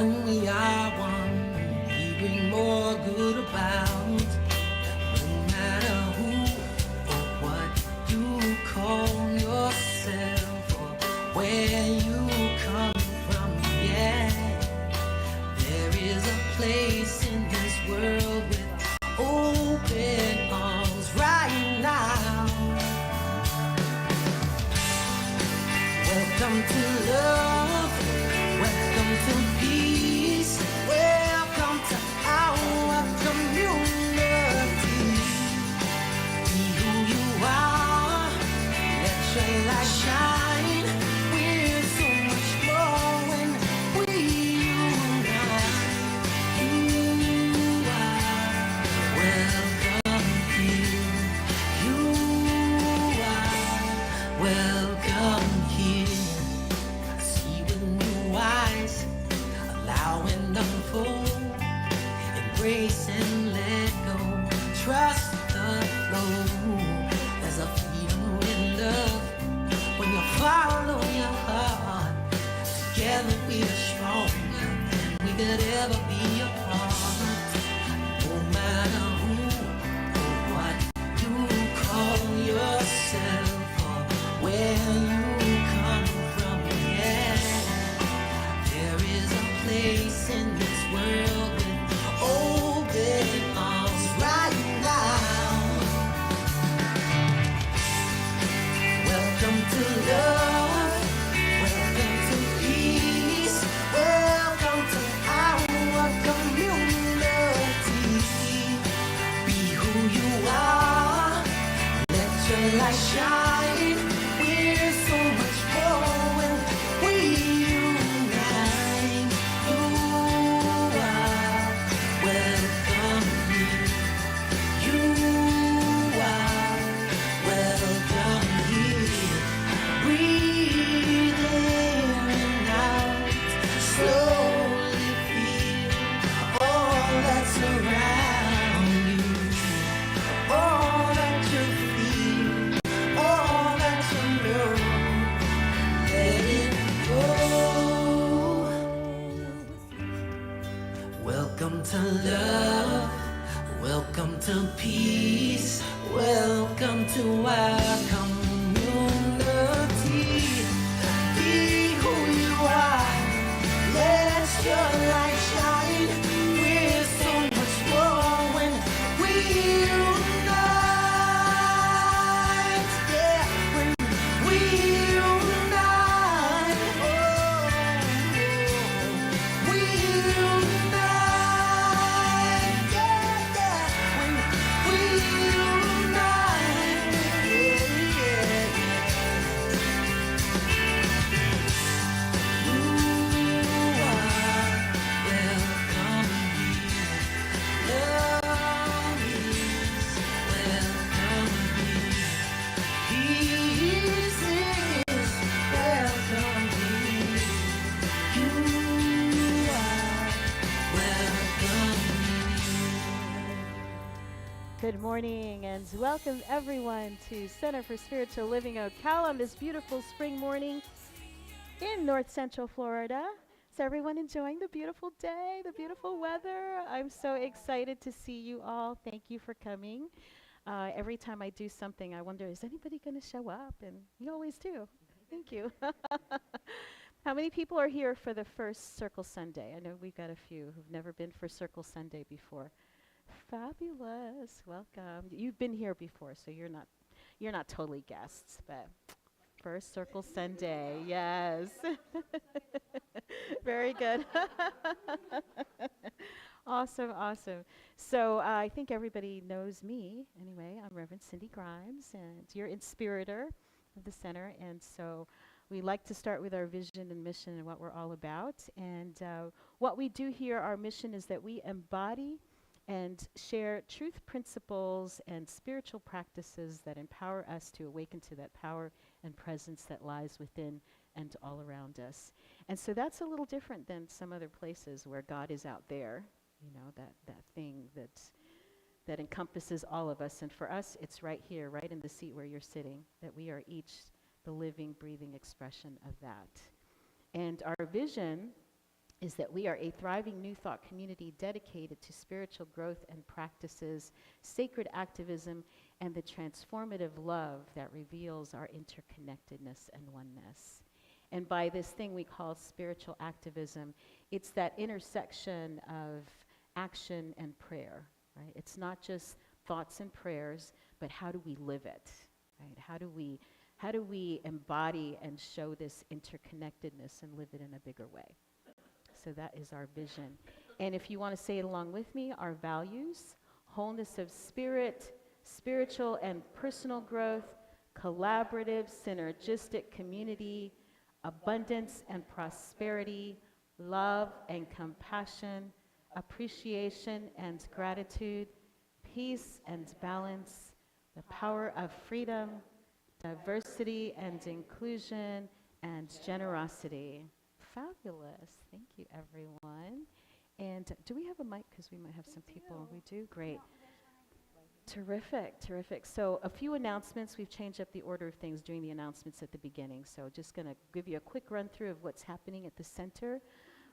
when we are one, we bring more good about. No matter who or what you call yourself or where you come from, yeah, there is a place in this world with open arms right now. Welcome to love, welcome to peace, welcome to our community. Be who you are, let your light shine. We're so much more when we unite. You are welcome here. You are welcome here. See with new eyes, allow and unfold, embrace and let go, trust the flow. There's a freedom in love when you follow your heart. Together we are stronger than we could ever be apart. No matter who or what you call yourself or where you come from, yeah, there is a place in this world with open arms right now. Welcome to love, welcome to peace, welcome to our community. Be who you are, let your light shine. We're so much more when we unite. You are welcome here. You are welcome here. Breathe in and out. Slowly feel all that's around you. All that you feel, all that you know, let it go. Welcome to love, welcome to peace, welcome to our community. Be who you are, let your light shine. We're so much more when we unite. Yeah, when we unite. Oh, we unite. Yeah, yeah, when we unite. Yeah, yeah, yeah. You are welcome here. Love is welcome here. Peace is welcome here. You are welcome here. Good morning and welcome everyone to Center for Spiritual Living Ocala on this beautiful spring morning in North Central Florida. Is everyone enjoying the beautiful day, the beautiful weather? I'm so excited to see you all. Thank you for coming. Every time I do something, I wonder, is anybody going to show up? And you always do. Thank you. How many people are here for the first Circle Sunday? I know we've got a few who've never been for Circle Sunday before. Fabulous. Welcome. You've been here before, so you're not totally guests, but first Circle Sunday. Yes. Very good. Awesome, awesome. So I think everybody knows me. Anyway, I'm Reverend Cindy Grimes, and you're inspirator of the center. And so we like to start with our vision and mission and what we're all about. And what we do here, our mission is that we embody and share truth principles and spiritual practices that empower us to awaken to that power and presence that lies within and all around us. And so that's a little different than some other places where God is out there, you know, that thing that encompasses all of us. And for us, it's right here, right in the seat where you're sitting, that we are each the living, breathing expression of that. And our vision is that we are a thriving New Thought community dedicated to spiritual growth and practices, sacred activism, and the transformative love that reveals our interconnectedness and oneness. And by this thing we call spiritual activism, it's that intersection of action and prayer, right? It's not just thoughts and prayers, but how do we live it, right? How do we embody and show this interconnectedness and live it in a bigger way? So that is our vision. And if you want to say it along with me, our values: wholeness of spirit, spiritual and personal growth, collaborative, synergistic community, abundance and prosperity, love and compassion, appreciation and gratitude, peace and balance, the power of freedom, diversity and inclusion, and generosity. Fabulous. Thank you, everyone. And do we have a mic? Because we might have some people. We do? Great. Terrific, terrific. So a few announcements. We've changed up the order of things doing the announcements at the beginning. So just going to give you a quick run through of what's happening at the center.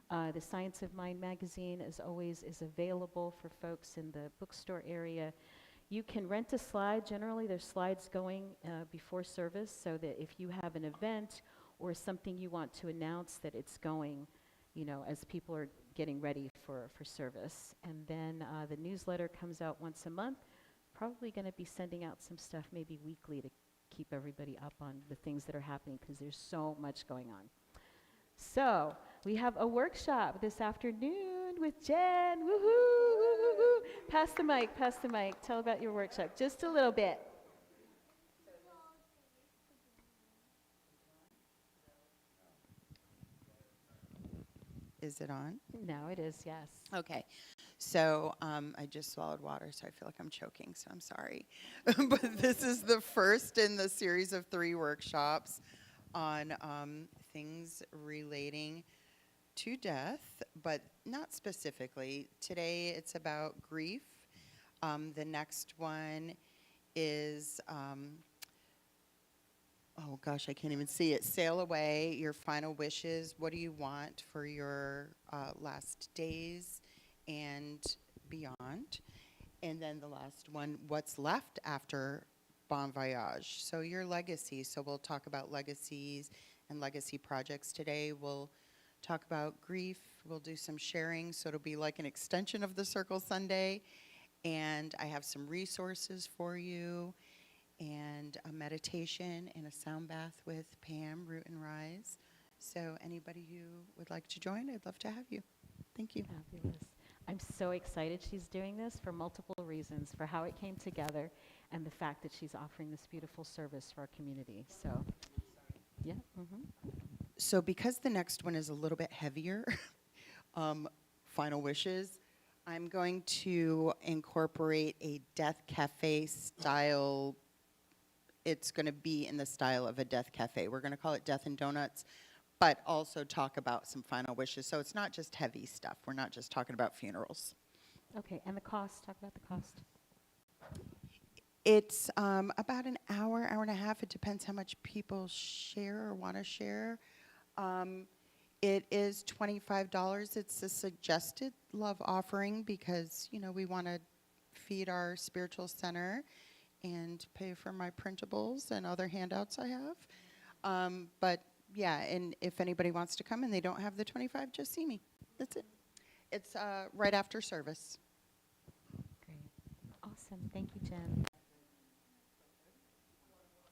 The Science of Mind magazine, as always, is available for folks in the bookstore area. You can rent a slide. Generally, there's slides going before service, so that if you have an event or something you want to announce, that it's going, you know, as people are getting ready for service. And then the newsletter comes out once a month. Probably going to be sending out some stuff maybe weekly to keep everybody up on the things that are happening, because there's so much going on. So we have a workshop this afternoon with Jen. Woohoo! Woo-hoo-hoo. Pass the mic, pass the mic. Tell about your workshop, just a little bit. Is it on? No, it is, yes. Okay. So I just swallowed water, so I feel like I'm choking, so I'm sorry. But this is the first in the series of 3 workshops on things relating to death, but not specifically. Today it's about grief. The next one is, oh gosh, I can't even see it. Sail away, your final wishes. What do you want for your last days and beyond? And then the last one, what's left after Bon Voyage? So your legacy. So we'll talk about legacies and legacy projects today. We'll talk about grief. We'll do some sharing. So it'll be like an extension of the Circle Sunday. And I have some resources for you, and a meditation and a sound bath with Pam, Root and Rise. So anybody who would like to join, I'd love to have you. Thank you. Fabulous. I'm so excited she's doing this for multiple reasons, for how it came together and the fact that she's offering this beautiful service for our community. So, yeah. So because the next one is a little bit heavier, Final Wishes, I'm going to incorporate a Death Cafe style. It's going to be in the style of a Death Cafe. We're going to call it Death and Donuts, but also talk about some final wishes. So it's not just heavy stuff. We're not just talking about funerals. Okay, and the cost, talk about the cost. It's about an hour, hour and a half. It depends how much people share or want to share. It is $25. It's a suggested love offering because, you know, we want to feed our spiritual center and pay for my printables and other handouts I have. But yeah, and if anybody wants to come and they don't have the 25, just see me. That's it. It's right after service. Great. Awesome. Thank you, Jen.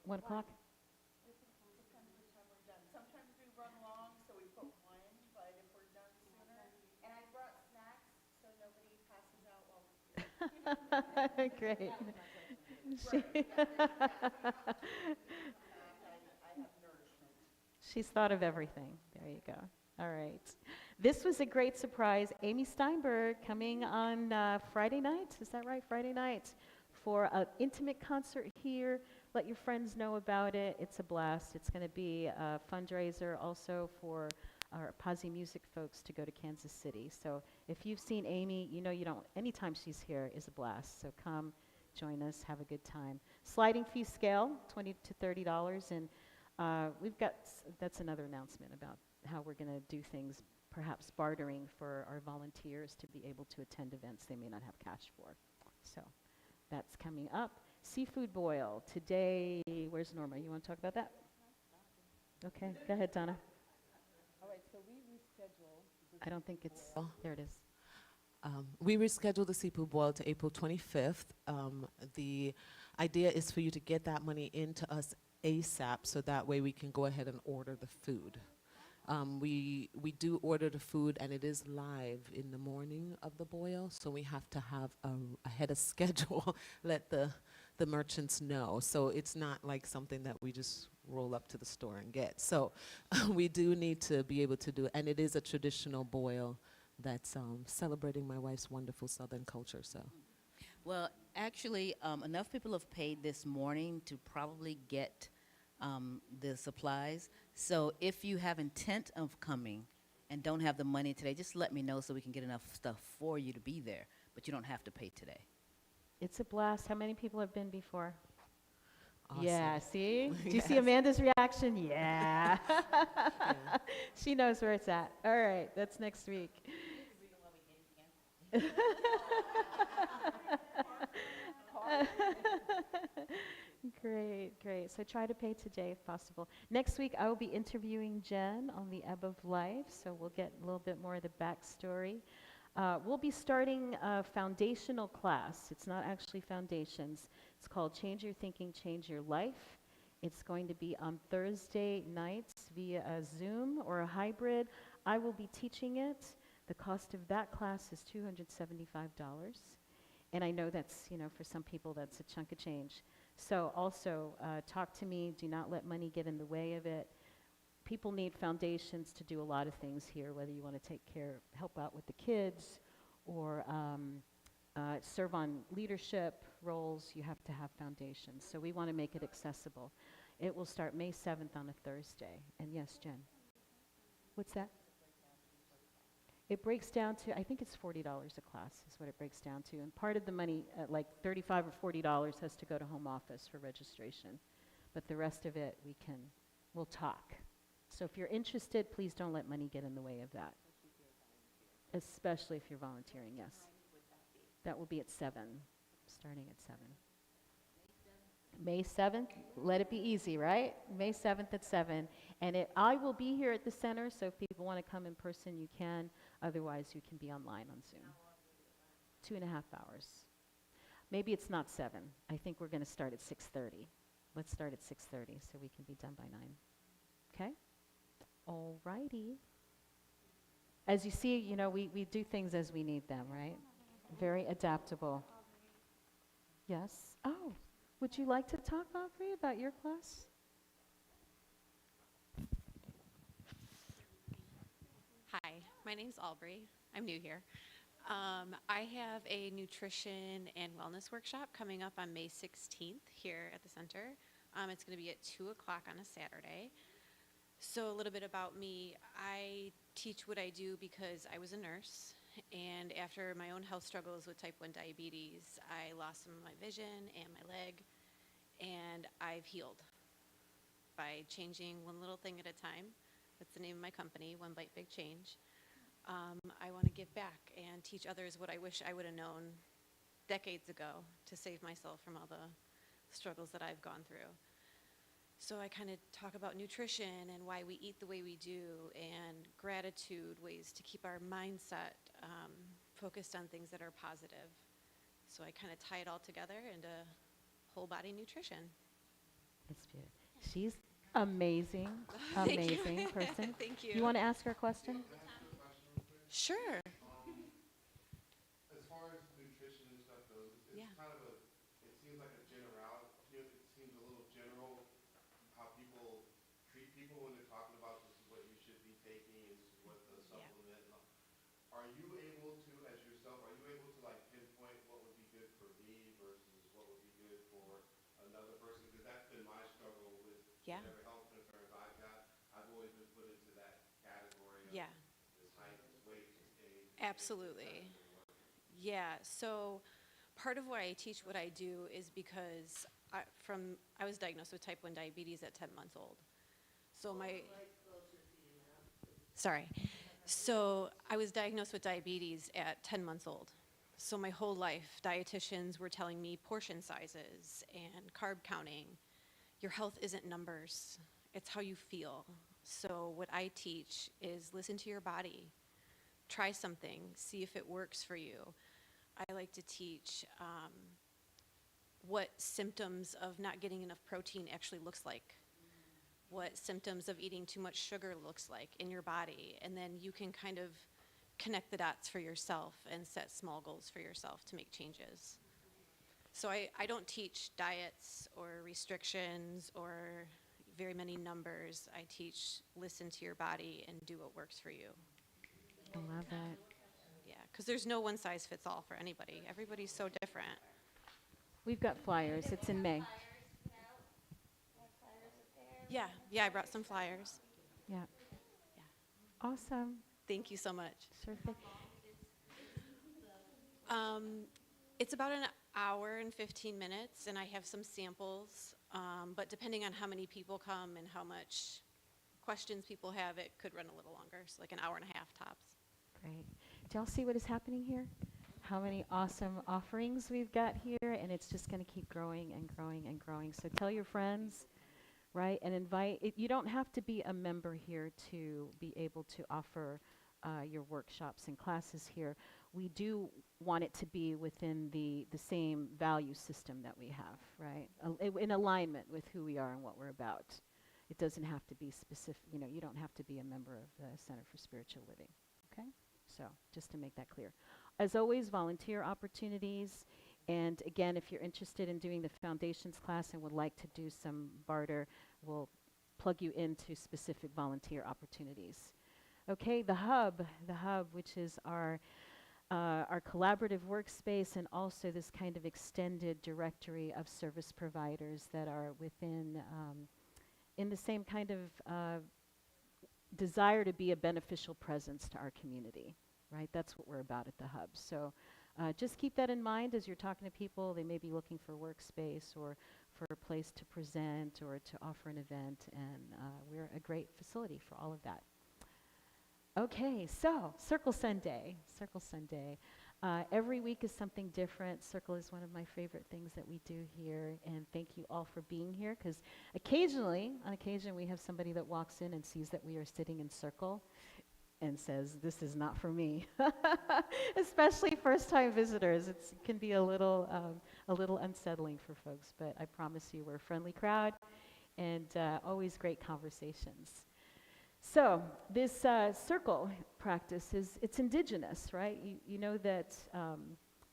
1 o'clock? Sometimes we run long, so we put 1, but if we're done sooner. And I brought snacks so nobody passes out while Great. She's thought of everything. There you go. All right. This was a great surprise. Amy Steinberg coming on Friday night. Is that right? Friday night for an intimate concert here. Let your friends know about it. It's a blast. It's going to be a fundraiser also for our Posse Music folks to go to Kansas City. So if you've seen Amy, you know you don't, anytime she's here is a blast. So come, join us, have a good time. Sliding fee scale, $20 to $30. And We've got, that's another announcement about how we're going to do things, perhaps bartering for our volunteers to be able to attend events they may not have cash for. So that's coming up. Seafood boil. Today, where's Norma? You want to talk about that? Okay, go ahead, Donna. All right, so we rescheduled. I don't think it's, there it is. We rescheduled the seafood boil to April 25th. The idea is for you to get that money into us ASAP, so that way we can go ahead and order the food. We do order the food, and it is live in the morning of the boil, so we have to have a head of schedule, let the merchants know. So it's not like something that we just roll up to the store and get. So we do need to be able to do it, and it is a traditional boil that's celebrating my wife's wonderful Southern culture. So Well, actually, enough people have paid this morning to probably get the supplies. So if you have intent of coming and don't have the money today, just let me know so we can get enough stuff for you to be there. But you don't have to pay today. It's a blast. How many people have been before? awesome. Yeah, see? Do you see Amanda's reaction? Yeah. She knows where it's at. All right, that's next week. Great, great. So try to pay today if possible. Next week, I will be interviewing Jen on the Ebb of Life, so we'll get a little bit more of the backstory. We'll be starting a foundational class. It's not actually foundations. It's called Change Your Thinking, Change Your Life. It's going to be on Thursday nights via a Zoom or a hybrid. I will be teaching it. The cost of that class is $275. And I know that's, for some people that's a chunk of change. So also, talk to me. Do not let money get in the way of it. People need foundations to do a lot of things here, whether you want to help out with the kids, or serve on leadership roles, you have to have foundations. So we want to make it accessible. It will start May 7th on a Thursday. And yes, Jen? What's that? It breaks down to, I think it's $40 a class is what it breaks down to. And part of the money, like $35 or $40, has to go to home office for registration. But the rest of it, we'll talk. So if you're interested, please don't let money get in the way of that. Especially if you're volunteering, yes. That will be at 7, starting at 7. May 7th, let it be easy, right? May 7th at 7. And I will be here at the center, so if people want to come in person, you can. Otherwise, you can be online on Zoom. 2.5 hours. Maybe it's not 7. I think we're going to start at 6:30. Let's start at 6:30 so we can be done by 9. Okay? All righty. As you see, we do things as we need them, right? Very adaptable. Yes? Oh, would you like to talk, Aubrey, about your class? Hi, my name's Aubrey. I'm new here. I have a nutrition and wellness workshop coming up on May 16th here at the center. It's going to be at 2 o'clock on a Saturday. So a little bit about me. I teach what I do because I was a nurse, and after my own health struggles with type 1 diabetes, I lost some of my vision and my leg, and I've healed by changing one little thing at a time. That's the name of my company, One Bite Big Change. I want to give back and teach others what I wish I would have known decades ago to save myself from all the struggles that I've gone through. So I kind of talk about nutrition and why we eat the way we do, and gratitude, ways to keep our mindset focused on things that are positive. So I kind of tie it all together into whole body nutrition. It's beautiful. She's amazing, Thank you. amazing person. Thank you. You want to ask her a question? Sure. As far as nutrition and stuff goes, it's Yeah. kind of it seems like a generality, it seems a little general how people treat people when they're talking about this is what you should be taking, this is what the supplement. Are you able to, as yourself, like pinpoint what would be good for me versus what would be good for another person? Because that's been my struggle with Yeah. whatever health concerns I've got. I've always been put into that category of Yeah. this height, this weight, this age. Absolutely. Yeah, so part of why I teach what I do is because I was diagnosed with type 1 diabetes at 10 months old. So sorry. So I was diagnosed with diabetes at 10 months old. So my whole life, dietitians were telling me portion sizes and carb counting. Your health isn't numbers, it's how you feel. So what I teach is listen to your body, try something, see if it works for you. I like to teach what symptoms of not getting enough protein actually looks like, what symptoms of eating too much sugar looks like in your body, and then you can kind of connect the dots for yourself and set small goals for yourself to make changes. So I don't teach diets or restrictions or very many numbers. I teach listen to your body and do what works for you. I love that. Yeah, because there's no one size fits all for anybody. Everybody's so different. We've got flyers. It's in May. Yeah, I brought some flyers. Yeah. Yeah. Awesome. Thank you so much. Sure thing. It's about an hour and 15 minutes, and I have some samples. But depending on how many people come and how much questions people have, it could run a little longer, so like an hour and a half tops. Great. Do y'all see what is happening here? How many awesome offerings we've got here, and it's just going to keep growing and growing and growing. So tell your friends, right, and invite. You don't have to be a member here to be able to offer your workshops and classes here. We do want it to be within the same value system that we have, right, in alignment with who we are and what we're about. It doesn't have to be specific, you don't have to be a member of the Center for Spiritual Living, okay? So just to make that clear. As always, volunteer opportunities. And again, if you're interested in doing the foundations class and would like to do some barter, we'll plug you into specific volunteer opportunities. Okay, the hub, which is our collaborative workspace and also this kind of extended directory of service providers that are within, in the same kind of desire to be a beneficial presence to our community, right? That's what we're about at the hub. So just keep that in mind as you're talking to people. They may be looking for workspace or for a place to present or to offer an event, and we're a great facility for all of that. Okay, so Circle Sunday. Every week is something different. Circle is one of my favorite things that we do here, and thank you all for being here, because on occasion, we have somebody that walks in and sees that we are sitting in circle and says, this is not for me. Especially first-time visitors. It can be a little unsettling for folks, but I promise you we're a friendly crowd and always great conversations. So this circle practice it's indigenous, right? You know that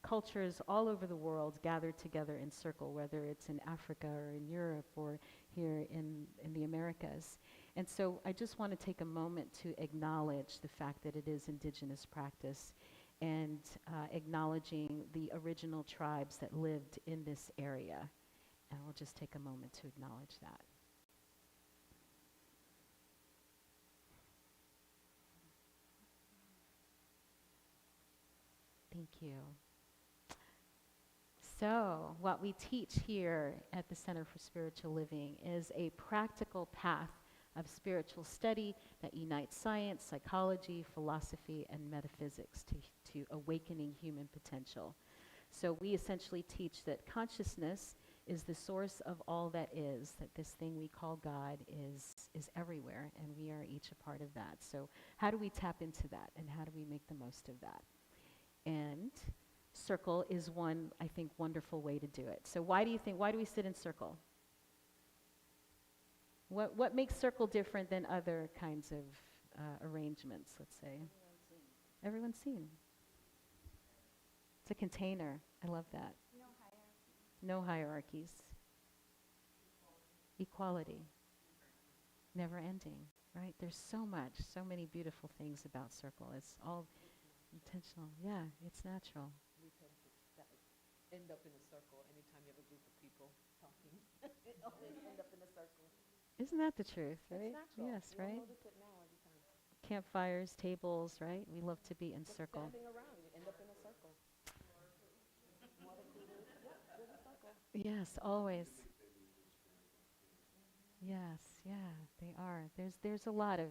cultures all over the world gather together in circle, whether it's in Africa or in Europe or here in the Americas. And so I just want to take a moment to acknowledge the fact that it is indigenous practice and acknowledging the original tribes that lived in this area. And we'll just take a moment to acknowledge that. Thank you. So, what we teach here at the Center for Spiritual Living is a practical path of spiritual study that unites science, psychology, philosophy, and metaphysics to awakening human potential. So we essentially teach that consciousness is the source of all that this thing we call God is everywhere, and we are each a part of that. So how do we tap into that, and how do we make the most of that? And circle is one, I think, wonderful way to do it. So why do we sit in circle? What makes circle different than other kinds of arrangements, let's say? Everyone's seen. It's a container. I love that. No hierarchies. Equality. Never ending, right? There's so many beautiful things about circle. It's all intentional. Yeah, it's natural. We tend to end up in a circle anytime you have a group of people talking. It always end up in a circle. Isn't that the truth, right? It's natural. Yes, You'll right? notice it now every time. Campfires, tables, right? We love to be in Just circle. standing around, you end up in a circle. Yes, always. Yes, Yeah, they are. There's a lot of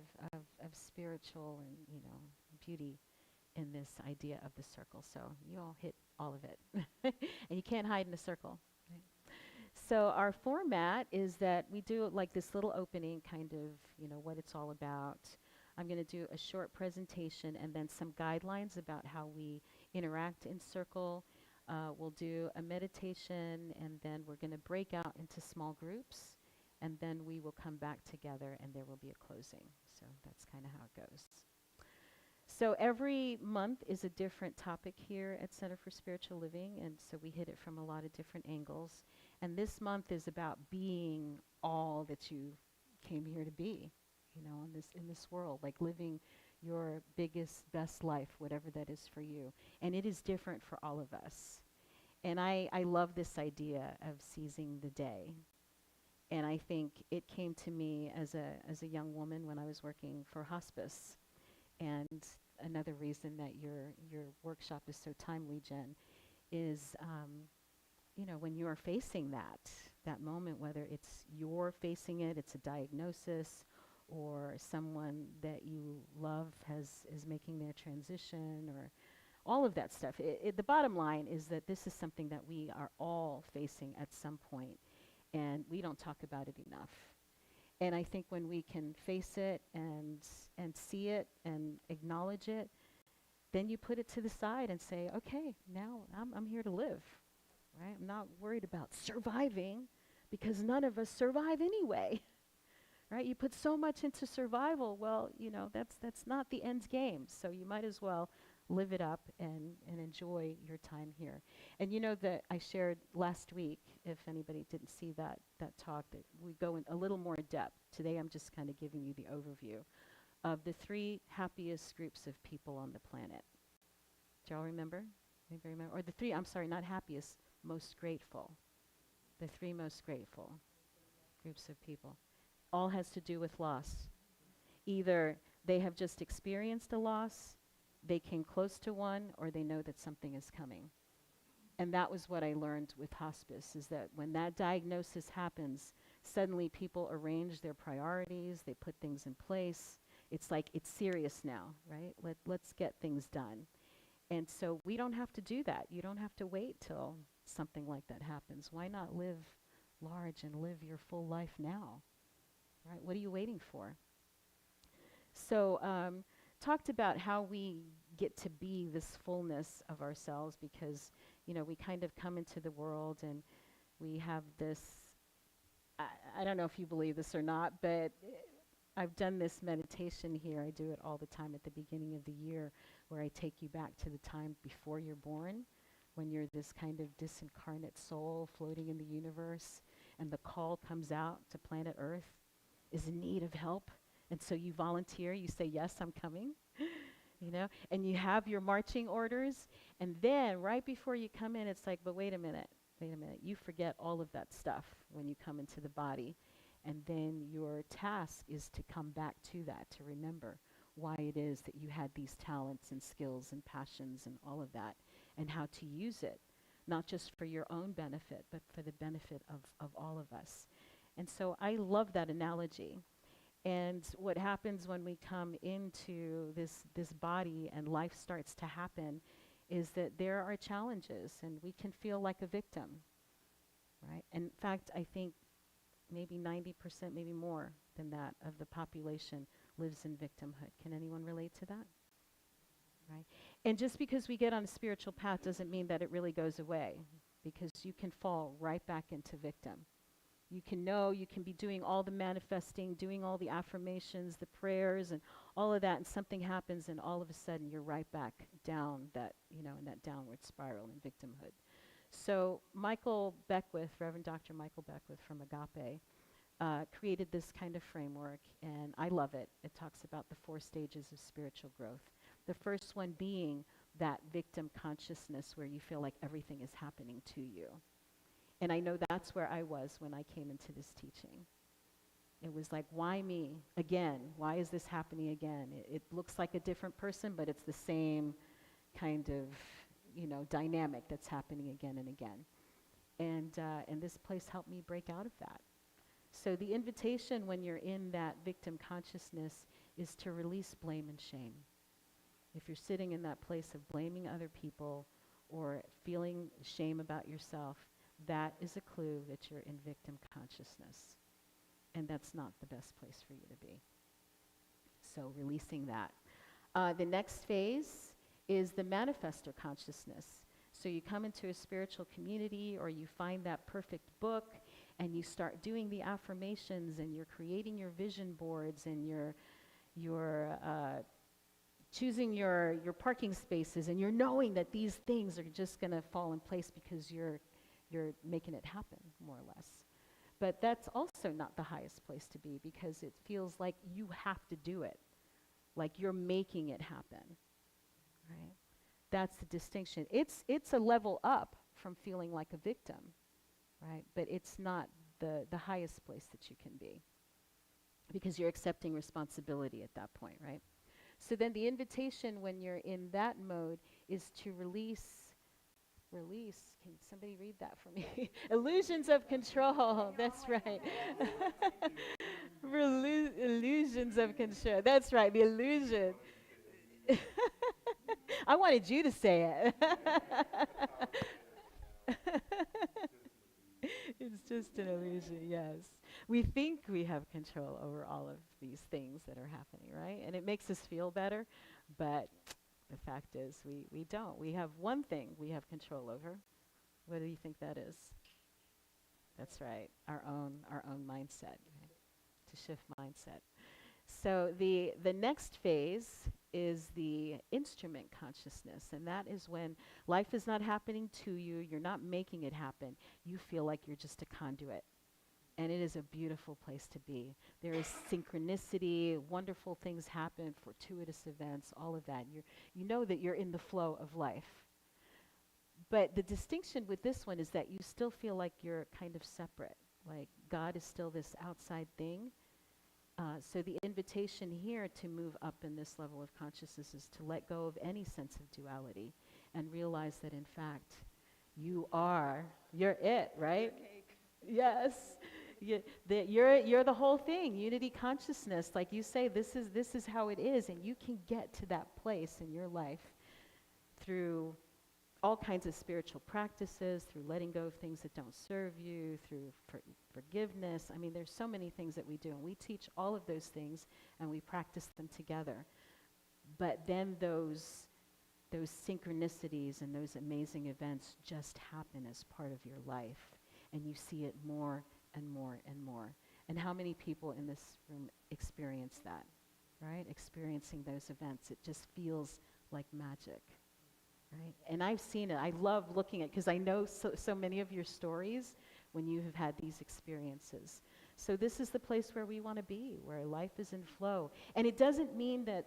spiritual and, beauty in this idea of the circle. So you all hit all of it. And you can't hide in a circle. Right? So our format is that we do like this little opening, kind of, what it's all about. I'm going to do a short presentation and then some guidelines about how we interact in circle. We'll do a meditation, and then we're going to break out into small groups, and then we will come back together and there will be a closing. So that's kind of how it goes. So every month is a different topic here at Center for Spiritual Living, and so we hit it from a lot of different angles. And this month is about being all that you came here to be, in this world, like living your biggest, best life, whatever that is for you. And it is different for all of us. And I love this idea of seizing the day. And I think it came to me as a young woman when I was working for hospice. And another reason that your workshop is so timely, Jen, is when you are facing that moment, whether it's you're facing it, it's a diagnosis, or someone that you love is making their transition, or all of that stuff. The bottom line is that this is something that we are all facing at some point, and we don't talk about it enough. And I think when we can face it and see it and acknowledge it, then you put it to the side and say, okay, now I'm here to live, right? I'm not worried about surviving, because none of us survive anyway, right? You put so much into survival, well, that's not the end game. So you might as well live it up and enjoy your time here. And that I shared last week, if anybody didn't see that talk, that we go in a little more depth. Today I'm just kind of giving you the overview of the 3 happiest groups of people on the planet. Do y'all remember? Anybody remember? Or the 3, I'm sorry, not happiest, most grateful. The 3 most grateful groups of people. All has to do with loss. Either they have just experienced a loss, they came close to one, or they know that something is coming. And that was what I learned with hospice, is that when that diagnosis happens, suddenly people arrange their priorities, they put things in place. It's like, it's serious now, right? Let's get things done. And so we don't have to do that. You don't have to wait till something like that happens. Why not live large and live your full life now, right? What are you waiting for? So talked about how we get to be this fullness of ourselves, because, we kind of come into the world and we have this, I don't know if you believe this or not, but I've done this meditation here. I do it all the time at the beginning of the year, where I take you back to the time before you're born, when you're this kind of disincarnate soul floating in the universe, and the call comes out to planet Earth is in need of help. And so you volunteer, you say, yes, I'm coming, and you have your marching orders. And then right before you come in, it's like, but wait a minute, you forget all of that stuff when you come into the body. And then your task is to come back to that, to remember why it is that you had these talents and skills and passions and all of that, and how to use it, not just for your own benefit, but for the benefit of all of us. And so I love that analogy. And what happens when we come into this body and life starts to happen is that there are challenges, and we can feel like a victim, right? In fact, I think maybe 90%, maybe more than that, of the population lives in victimhood. Can anyone relate to that? Right? And just because we get on a spiritual path doesn't mean that it really goes away, because you can fall right back into victim. You can be doing all the manifesting, doing all the affirmations, the prayers, and all of that, and something happens, and all of a sudden you're right back down that, in that downward spiral in victimhood. So Michael Beckwith, Reverend Dr. Michael Beckwith from Agape, created this kind of framework, and I love it. It talks about the 4 stages of spiritual growth. The first one being that victim consciousness, where you feel like everything is happening to you. And I know that's where I was when I came into this teaching. It was like, why me again? Why is this happening again? It looks like a different person, but it's the same kind of, dynamic that's happening again and again. And this place helped me break out of that. So the invitation when you're in that victim consciousness is to release blame and shame. If you're sitting in that place of blaming other people or feeling shame about yourself, that is a clue that you're in victim consciousness. And that's not the best place for you to be. So releasing that. The next phase is the manifestor consciousness. So you come into a spiritual community or you find that perfect book and you start doing the affirmations and you're creating your vision boards and you're choosing your parking spaces and you're knowing that these things are just going to fall in place because you're making it happen, more or less. But that's also not the highest place to be because it feels like you have to do it, like you're making it happen, right? That's the distinction. It's a level up from feeling like a victim, right? But it's not the highest place that you can be because you're accepting responsibility at that point, right? So then the invitation when you're in that mode is to release, can somebody read that for me? Illusions of control, that's right. Illusions of control, that's right, the illusion. I wanted you to say it. It's just an illusion, yes. We think we have control over all of these things that are happening, right? And it makes us feel better, but the fact is we don't. We have one thing we have control over. What do you think that is? That's right, our own mindset, right? To shift mindset. So the next phase is the instrument consciousness, and that is when life is not happening to you, you're not making it happen, you feel like you're just a conduit. And it is a beautiful place to be. There is synchronicity, wonderful things happen, fortuitous events, all of that. You know that you're in the flow of life. But the distinction with this one is that you still feel like you're kind of separate, like God is still this outside thing. So the invitation here to move up in this level of consciousness is to let go of any sense of duality and realize that in fact you're it, right? Yes. You're the whole thing, unity consciousness. Like you say, this is how it is, and you can get to that place in your life through all kinds of spiritual practices, through letting go of things that don't serve you, through forgiveness. I mean, there's so many things that we do, and we teach all of those things, and we practice them together. But then those synchronicities and those amazing events just happen as part of your life, and you see it more and more and more. And how many people in this room experience that, right? Experiencing those events. It just feels like magic. Right? And I've seen it. I love looking at, because I know so many of your stories when you have had these experiences. So this is the place where we want to be, where life is in flow. And it doesn't mean that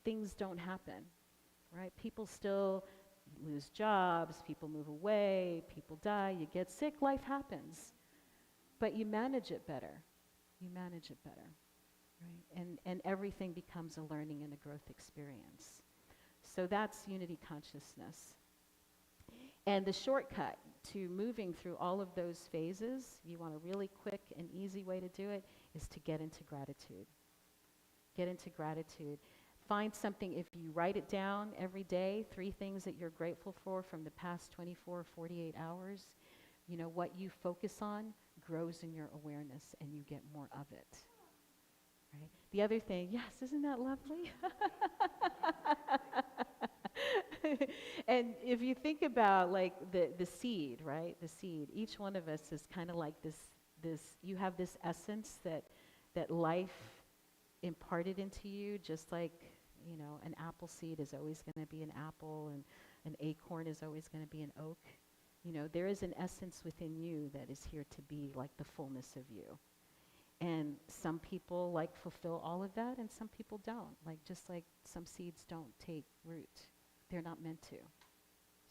things don't happen, right? People still lose jobs, people move away, people die, you get sick, life happens. But you manage it better. You manage it better, right? And everything becomes a learning and a growth experience. So that's unity consciousness. And the shortcut to moving through all of those phases, you want a really quick and easy way to do it, is to get into gratitude. Get into gratitude. Find something, if you write it down every day, 3 things that you're grateful for from the past 24, 48 hours, you know, what you focus on grows in your awareness and you get more of it. Right? The other thing, yes, isn't that lovely? And if you think about like the seed, right? The seed, each one of us is kind of like this, you have this essence that life imparted into you, just like, you know, an apple seed is always going to be an apple and an acorn is always going to be an oak. You know, there is an essence within you that is here to be like the fullness of you. And some people like fulfill all of that and some people don't. Like just like some seeds don't take root. They're not meant to.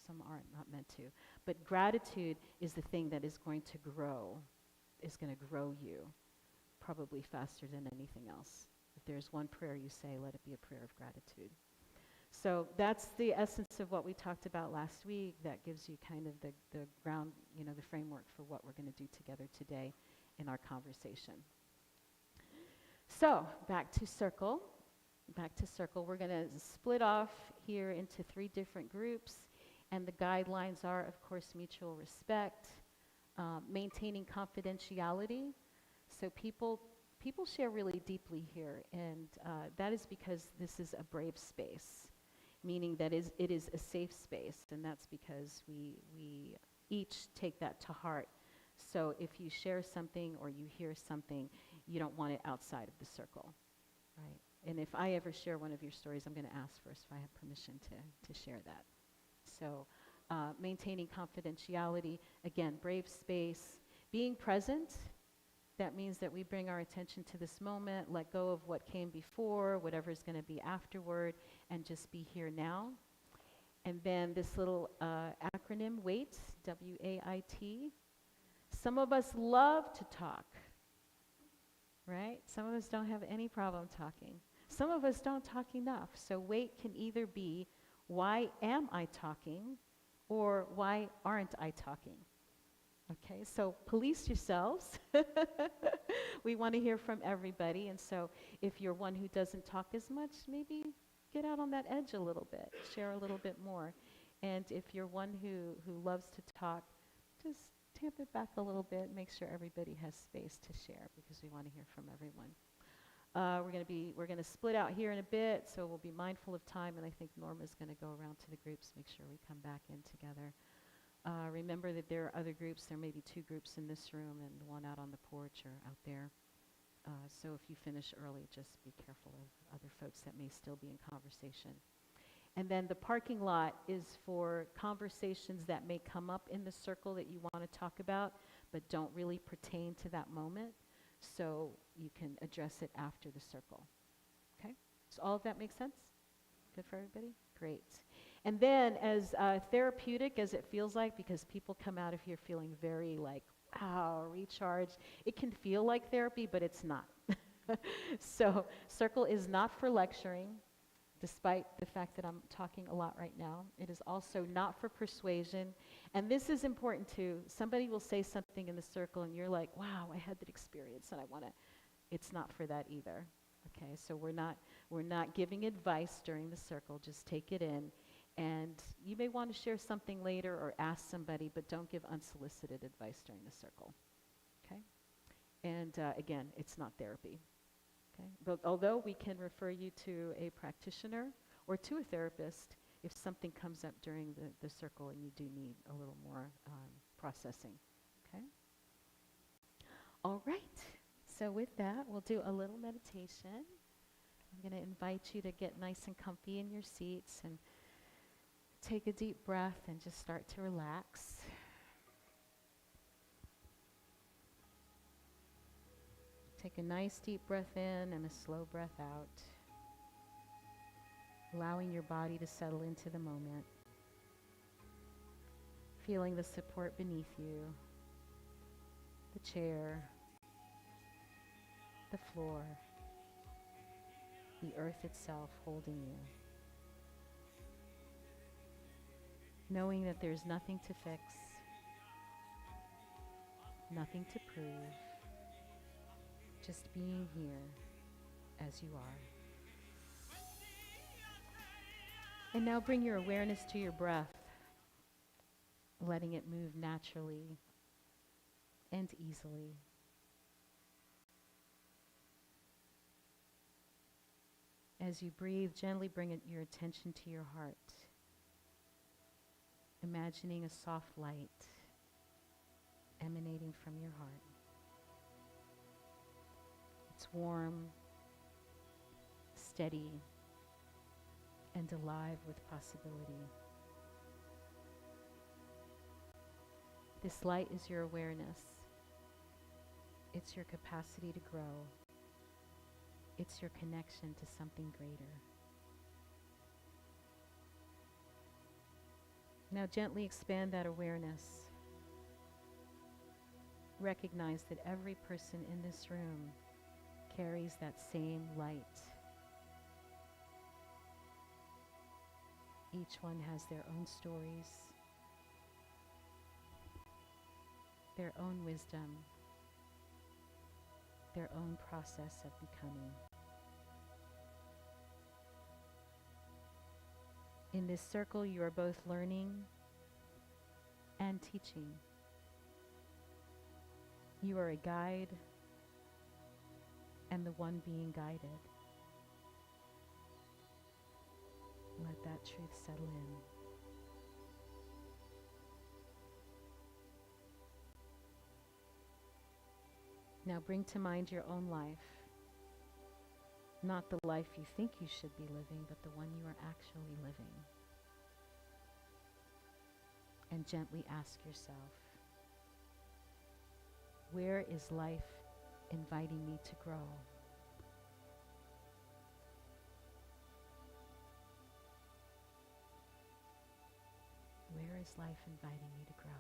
Some aren't not meant to. But gratitude is the thing that is going to grow you probably faster than anything else. If there's one prayer you say, let it be a prayer of gratitude. So that's the essence of what we talked about last week. That gives you kind of the ground, you know, the framework for what we're going to do together today. in our conversation. So back to circle. We're going to split off here into 3 different groups, and the guidelines are, of course, mutual respect, maintaining confidentiality. So people share really deeply here, and that is because this is a brave space, meaning that it is a safe space, and that's because we each take that to heart. So if you share something or you hear something, you don't want it outside of the circle, right? And if I ever share one of your stories, I'm going to ask first if I have permission to share that. So maintaining confidentiality, again, brave space, being present. That means that we bring our attention to this moment, let go of what came before, whatever's going to be afterward, and just be here now. And then this little acronym, WAIT, W-A-I-T. Some of us love to talk, right? Some of us don't have any problem talking. Some of us don't talk enough. So WAIT can either be, why am I talking? Or why aren't I talking? Okay, so police yourselves. We want to hear from everybody. And so if you're one who doesn't talk as much, maybe get out on that edge a little bit, share a little bit more. And if you're one who loves to talk, just tamp it back a little bit, make sure everybody has space to share because we want to hear from everyone. We're going to split out here in a bit, so we'll be mindful of time, and I think Norma's going to go around to the groups, make sure we come back in together. Remember that there are other groups. There may be 2 groups in this room and one out on the porch or out there. So if you finish early, just be careful of other folks that may still be in conversation. And then the parking lot is for conversations that may come up in the circle that you want to talk about, but don't really pertain to that moment. So you can address it after the circle. Okay? So all of that makes sense? Good for everybody? Great. And then as therapeutic as it feels like, because people come out of here feeling very like, wow, recharged. It can feel like therapy, but it's not. So circle is not for lecturing, despite the fact that I'm talking a lot right now. It is also not for persuasion. And this is important too. Somebody will say something in the circle and you're like, wow, I had that experience and I want to. It's not for that either. Okay, so we're not giving advice during the circle. Just take it in. And you may want to share something later or ask somebody, but don't give unsolicited advice during the circle. Okay? And again, it's not therapy. Okay? But although we can refer you to a practitioner or to a therapist if something comes up during the circle and you do need a little more processing. Okay? All right. So with that, we'll do a little meditation. I'm going to invite you to get nice and comfy in your seats and take a deep breath and just start to relax. Take a nice deep breath in and a slow breath out, allowing your body to settle into the moment, feeling the support beneath you, the chair, the floor, the earth itself holding you. Knowing that there's nothing to fix, nothing to prove, just being here as you are. And now bring your awareness to your breath, letting it move naturally and easily. As you breathe, gently bring your attention to your heart, imagining a soft light emanating from your heart. It's warm, steady, and alive with possibility. This light is your awareness. It's your capacity to grow. It's your connection to something greater. Now gently expand that awareness. Recognize that every person in this room carries that same light. Each one has their own stories, their own wisdom, their own process of becoming. In this circle, you are both learning and teaching. You are a guide and the one being guided. Let that truth settle in. Now bring to mind your own life. Not the life you think you should be living, but the one you are actually living. And gently ask yourself, where is life inviting me to grow? Where is life inviting me to grow?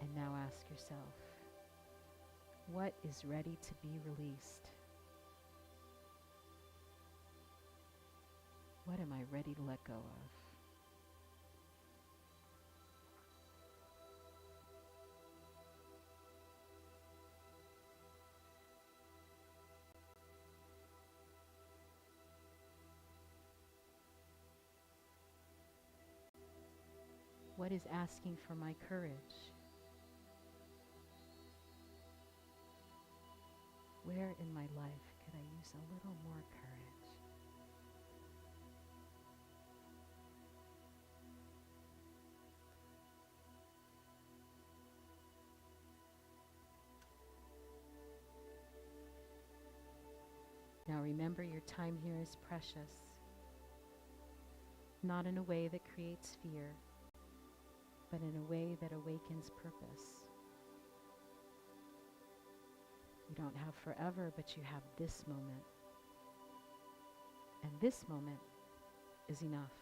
And now ask yourself, what is ready to be released? What am I ready to let go of? What is asking for my courage? Where in my life could I use a little more courage? Now remember, your time here is precious, not in a way that creates fear, but in a way that awakens purpose. You don't have forever, but you have this moment. And this moment is enough.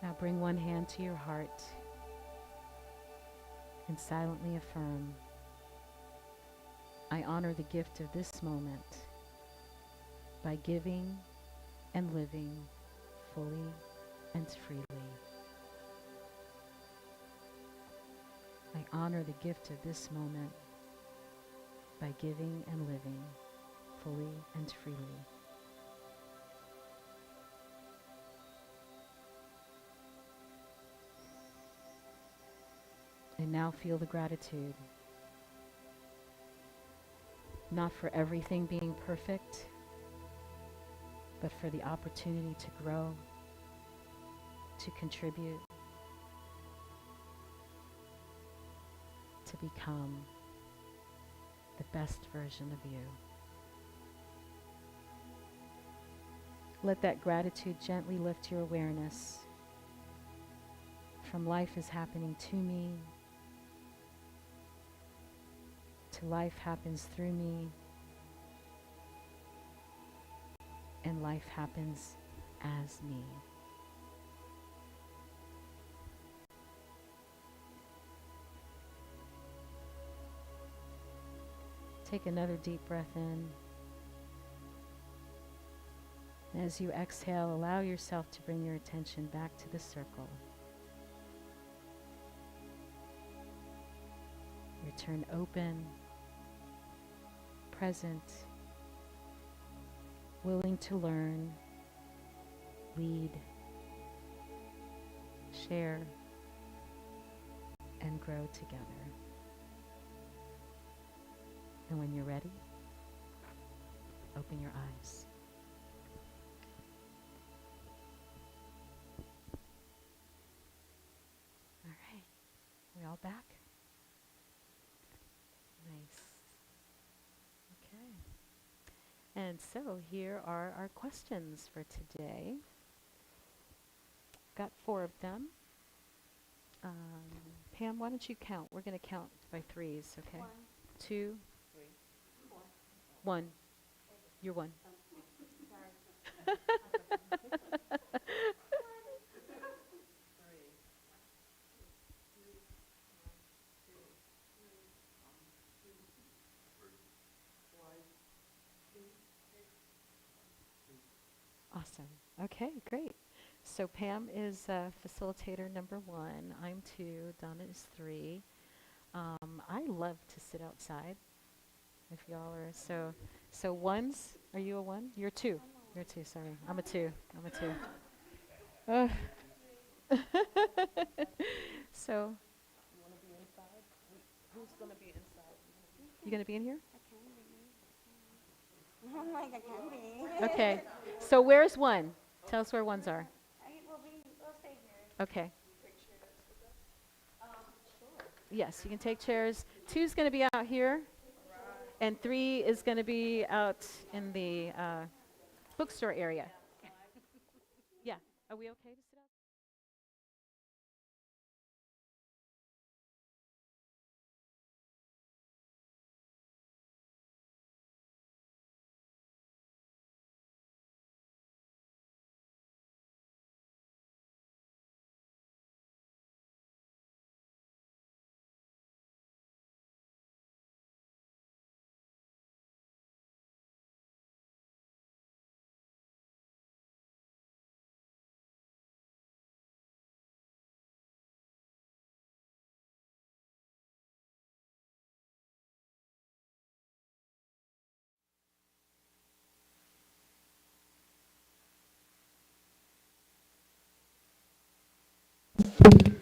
Now bring one hand to your heart and silently affirm, I honor the gift of this moment by giving and living fully and freely. I honor the gift of this moment by giving and living fully and freely. And now feel the gratitude, not for everything being perfect, but for the opportunity to grow, to contribute, to become the best version of you. Let that gratitude gently lift your awareness from life is happening to me, to life happens through me, and life happens as me. Take another deep breath in. As you exhale, allow yourself to bring your attention back to the circle. Return open, present, willing to learn, lead, share, and grow together. And when you're ready, open your eyes. All right, we all back? Nice. Okay. And so here are our questions for today. Got 4 of them. Pam, why don't you count? We're going to count by threes, okay? 1, 2, 3, 4. 1. You're 1. Awesome. Okay, great. So Pam is facilitator number 1. I'm 2. Donna is 3. I love to sit outside. If y'all are so ones. Are you a 1? You're 2. You're 2. Sorry, I'm a 2. I'm a 2. So. Who's going to be inside? You gonna be in here? I'm like, I can be. Okay. So where's 1? Tell us where 1s are. We'll stay here. Okay. Yes, you can take chairs. 2's going to be out here, and 3 is going to be out in the bookstore area. Yeah. Are we okay to sit out?